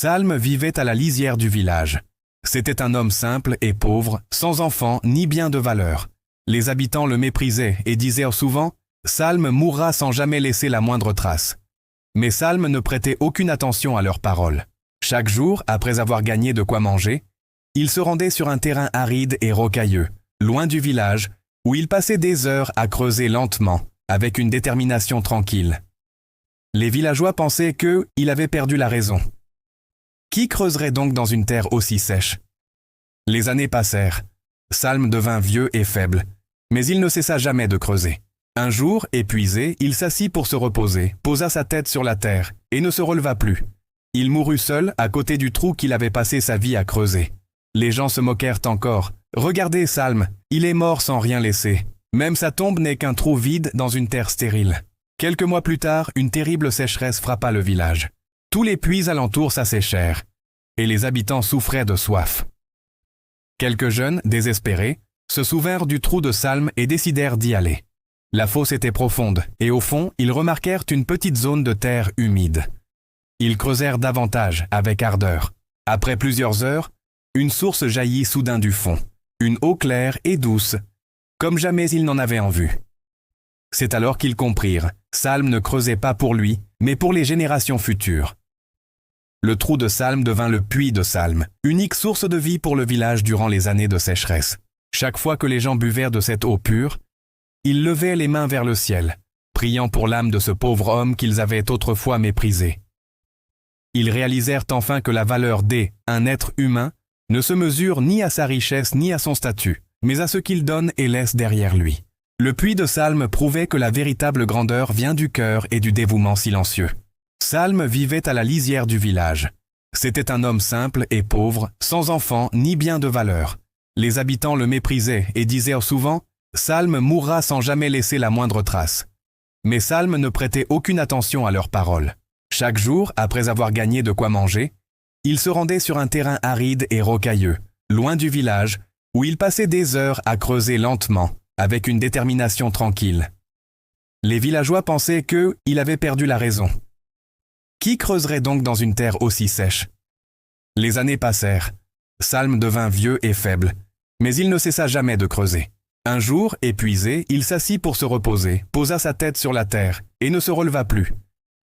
Salm vivait à la lisière du village. C'était un homme simple et pauvre, sans enfants ni biens de valeur. Les habitants le méprisaient et disaient souvent « Salm mourra sans jamais laisser la moindre trace ». Mais Salm ne prêtait aucune attention à leurs paroles. Chaque jour, après avoir gagné de quoi manger, il se rendait sur un terrain aride et rocailleux, loin du village, où il passait des heures à creuser lentement, avec une détermination tranquille. Les villageois pensaient qu'il avait perdu la raison. Qui creuserait donc dans une terre aussi sèche? Les années passèrent. Salm devint vieux et faible, mais il ne cessa jamais de creuser. Un jour, épuisé, il s'assit pour se reposer, posa sa tête sur la terre et ne se releva plus. Il mourut seul à côté du trou qu'il avait passé sa vie à creuser. Les gens se moquèrent encore. « Regardez Salm, il est mort sans rien laisser. Même sa tombe n'est qu'un trou vide dans une terre stérile. » Quelques mois plus tard, une terrible sécheresse frappa le village. Tous les puits alentour s'asséchèrent, et les habitants souffraient de soif. Quelques jeunes, désespérés, se souvinrent du trou de Salm et décidèrent d'y aller. La fosse était profonde, et au fond, ils remarquèrent une petite zone de terre humide. Ils creusèrent davantage, avec ardeur. Après plusieurs heures, une source jaillit soudain du fond, une eau claire et douce, comme jamais ils n'en avaient en vue. C'est alors qu'ils comprirent, Salm ne creusait pas pour lui, mais pour les générations futures. Le trou de Salm devint le puits de Salm, unique source de vie pour le village durant les années de sécheresse. Chaque fois que les gens buvèrent de cette eau pure, ils levaient les mains vers le ciel, priant pour l'âme de ce pauvre homme qu'ils avaient autrefois méprisé. Ils réalisèrent enfin que la valeur d'un être humain ne se mesure ni à sa richesse ni à son statut, mais à ce qu'il donne et laisse derrière lui. Le puits de Salm prouvait que la véritable grandeur vient du cœur et du dévouement silencieux. Salm vivait à la lisière du village. C'était un homme simple et pauvre, sans enfants ni biens de valeur. Les habitants le méprisaient et disaient souvent « Salm mourra sans jamais laisser la moindre trace ». Mais Salm ne prêtait aucune attention à leurs paroles. Chaque jour, après avoir gagné de quoi manger, il se rendait sur un terrain aride et rocailleux, loin du village, où il passait des heures à creuser lentement, avec une détermination tranquille. Les villageois pensaient qu'il avait perdu la raison. Qui creuserait donc dans une terre aussi sèche? Les années passèrent. Salm devint vieux et faible, mais il ne cessa jamais de creuser. Un jour, épuisé, il s'assit pour se reposer, posa sa tête sur la terre et ne se releva plus.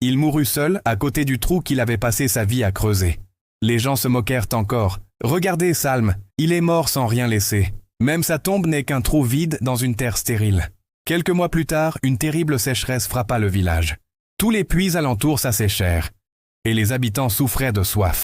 Il mourut seul à côté du trou qu'il avait passé sa vie à creuser. Les gens se moquèrent encore. « Regardez Salm, il est mort sans rien laisser. Même sa tombe n'est qu'un trou vide dans une terre stérile. » Quelques mois plus tard, une terrible sécheresse frappa le village. Tous les puits alentour s'asséchèrent, et les habitants souffraient de soif.